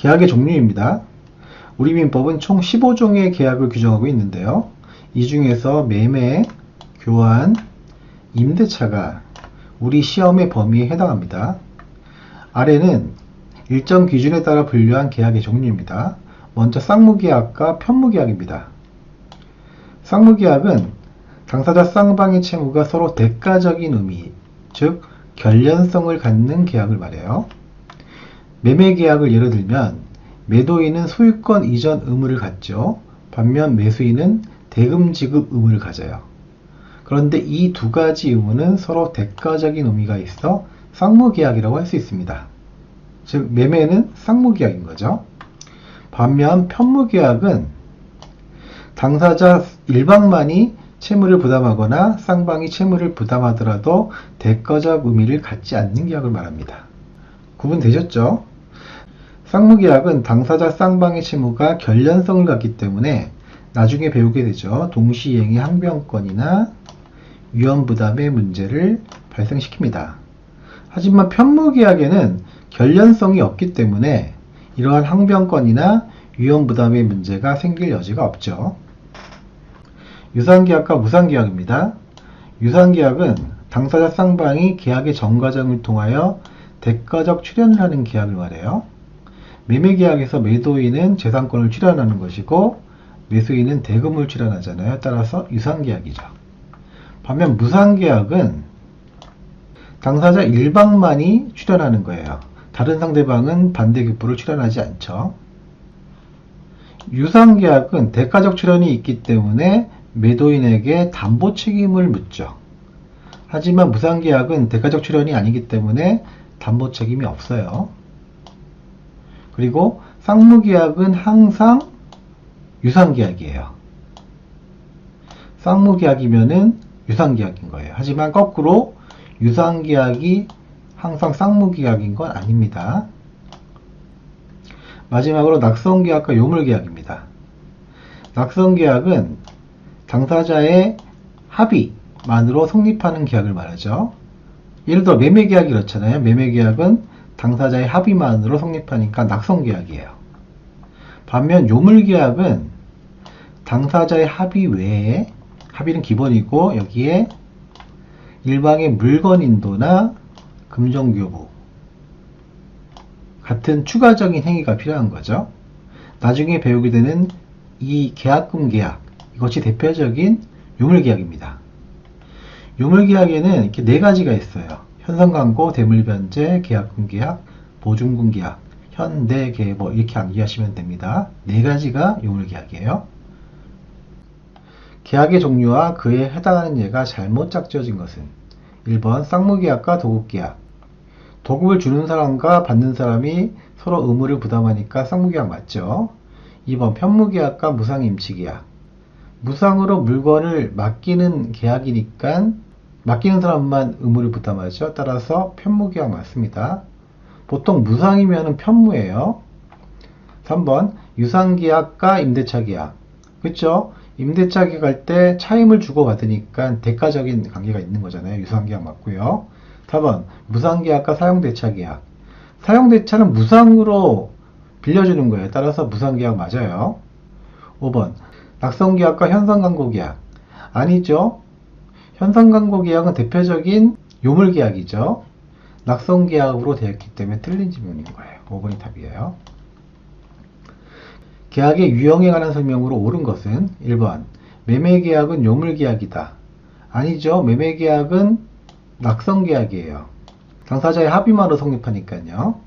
계약의 종류입니다. 우리 민법은 총 15종의 계약을 규정하고 있는데요. 이 중에서 매매, 교환, 임대차가 우리 시험의 범위에 해당합니다. 아래는 일정 기준에 따라 분류한 계약의 종류입니다. 먼저 쌍무계약과 편무계약입니다. 쌍무계약은 당사자 쌍방의 채무가 서로 대가적인 의미, 즉 결련성을 갖는 계약을 말해요. 매매계약을 예로 들면 매도인은 소유권 이전 의무를 갖죠. 반면 매수인은 대금 지급 의무를 가져요. 그런데 이 두 가지 의무는 서로 대가적인 의미가 있어 쌍무계약이라고 할 수 있습니다. 즉 매매는 쌍무계약인 거죠. 반면 편무계약은 당사자 일방만이 채무를 부담하거나 쌍방이 채무를 부담하더라도 대가적 의미를 갖지 않는 계약을 말합니다. 구분되셨죠? 쌍무계약은 당사자 쌍방의 채무가 결련성을 갖기 때문에 나중에 배우게 되죠. 동시이행의 항변권이나 위험부담의 문제를 발생시킵니다. 하지만 편무계약에는 결련성이 없기 때문에 이러한 항변권이나 위험부담의 문제가 생길 여지가 없죠. 유상계약과 무상계약입니다. 유상계약은 당사자 쌍방이 계약의 전 과정을 통하여 대가적 출연을 하는 계약을 말해요. 매매계약에서 매도인은 재산권을 출연하는 것이고 매수인은 대금을 출연하잖아요. 따라서 유상계약이죠. 반면 무상계약은 당사자 일방만이 출연하는 거예요. 다른 상대방은 반대급부를 출연하지 않죠. 유상계약은 대가적 출연이 있기 때문에 매도인에게 담보 책임을 묻죠. 하지만 무상계약은 대가적 출연이 아니기 때문에 담보 책임이 없어요. 그리고 쌍무계약은 항상 유상계약이에요. 쌍무계약이면은 유상계약인 거예요. 하지만 거꾸로 유상계약이 항상 쌍무계약인 건 아닙니다. 마지막으로 낙선계약과 요물계약입니다. 낙선계약은 당사자의 합의만으로 성립하는 계약을 말하죠. 예를 들어 매매계약이 그렇잖아요. 매매계약은 당사자의 합의만으로 성립하니까 낙선계약이에요. 반면 요물계약은 당사자의 합의 외에, 합의는 기본이고 여기에 일방의 물건 인도나 금전교부 같은 추가적인 행위가 필요한 거죠. 나중에 배우게 되는 이 계약금 계약, 이것이 대표적인 요물계약입니다. 요물계약에는 이렇게 네 가지가 있어요. 현선광고, 대물변제, 계약금 계약, 보증금 계약, 현대계보 이렇게 암기하시면 됩니다. 네 가지가 요물계약이에요. 계약의 종류와 그에 해당하는 예가 잘못 짝지어진 것은 1번 쌍무계약과 도급계약. 도급을 주는 사람과 받는 사람이 서로 의무를 부담하니까 쌍무계약 맞죠? 2번 편무계약과 무상임치계약. 무상으로 물건을 맡기는 계약이니까 맡기는 사람만 의무를 부담하죠. 따라서 편무계약 맞습니다. 보통 무상이면 편무예요. 3번 유상계약과 임대차계약. 그렇죠? 임대차 계약할 때 차임을 주고받으니까 대가적인 관계가 있는 거잖아요. 유상계약 맞고요. 4번 무상계약과 사용대차계약. 사용대차는 무상으로 빌려주는 거예요. 따라서 무상계약 맞아요. 5번 낙선계약과 현선광고계약. 아니죠. 현선광고계약은 대표적인 요물계약이죠. 낙선계약으로 되었기 때문에 틀린 질문인 거예요. 5번이 답이에요. 계약의 유형에 관한 설명으로 옳은 것은 1번 매매계약은 요물계약이다. 아니죠. 매매계약은 낙선계약이에요. 당사자의 합의만으로 성립하니까요.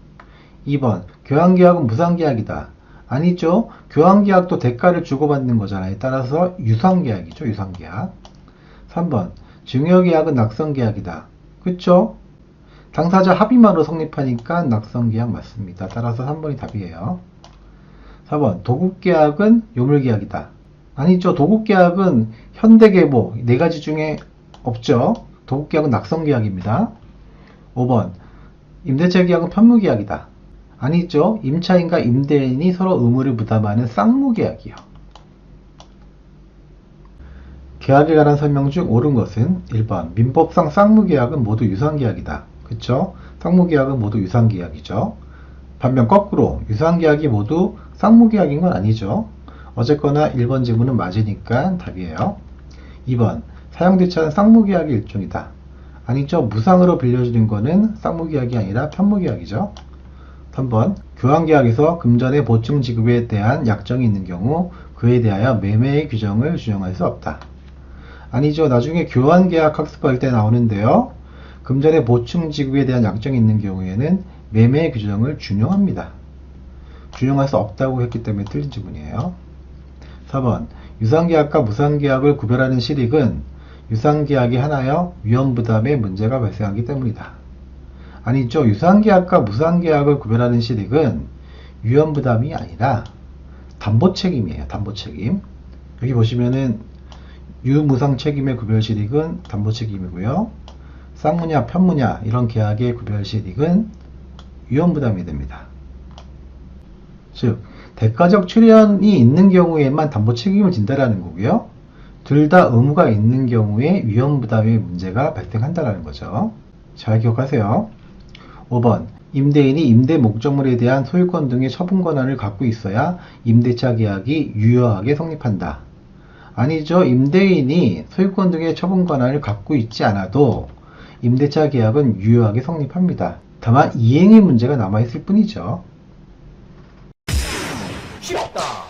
2번 교환계약은 무상계약이다. 아니죠. 교환계약도 대가를 주고받는 거잖아요. 따라서 유상계약이죠. 유상계약. 3번 증여계약은 낙선계약이다. 그쵸? 당사자 합의만으로 성립하니까 낙선계약 맞습니다. 따라서 3번이 답이에요. 4번 도급계약은 요물계약이다. 아니죠. 도급계약은 현대계보 네 가지 중에 없죠. 도급계약은 낙선계약입니다. 5번 임대차 계약은 편무계약이다. 아니죠. 임차인과 임대인이 서로 의무를 부담하는 쌍무계약이요. 계약에 관한 설명 중 옳은 것은 1번 민법상 쌍무계약은 모두 유상계약이다. 그쵸? 쌍무계약은 모두 유상계약이죠. 반면 거꾸로 유사한계약이 모두 쌍무계약인 건 아니죠. 어쨌거나 1번 지문은 맞으니까 답이에요. 2번 사용되지 않은 쌍무계약의 일종이다. 아니죠. 무상으로 빌려주는 거는 쌍무계약이 아니라 편무계약이죠. 3번 교환계약에서 금전의 보충 지급에 대한 약정이 있는 경우 그에 대하여 매매의 규정을 준용할 수 없다. 아니죠. 나중에 교환계약 학습할 때 나오는데요. 금전의 보충 지급에 대한 약정이 있는 경우에는 매매의 규정을 준용합니다. 준용할 수 없다고 했기 때문에 틀린 지문이에요. 4번 유상계약과 무상계약을 구별하는 실익은 유상계약이 하나여 위험부담의 문제가 발생하기 때문이다. 아니죠. 유상계약과 무상계약을 구별하는 실익은 위험부담이 아니라 담보책임이에요. 담보책임. 여기 보시면은 유무상책임의 구별실익은 담보책임이고요. 쌍무냐 편무냐 이런 계약의 구별실익은 위험부담이 됩니다. 즉 대가적 출연이 있는 경우에만 담보책임을 진다라는 거고요. 둘 다 의무가 있는 경우에 위험부담의 문제가 발생한다는 거죠. 잘 기억하세요. 5번 임대인이 임대 목적물에 대한 소유권 등의 처분 권한을 갖고 있어야 임대차 계약이 유효하게 성립한다. 아니죠. 임대인이 소유권 등의 처분 권한을 갖고 있지 않아도 임대차 계약은 유효하게 성립합니다. 다만 이행의 문제가 남아있을 뿐이죠. 쉽다.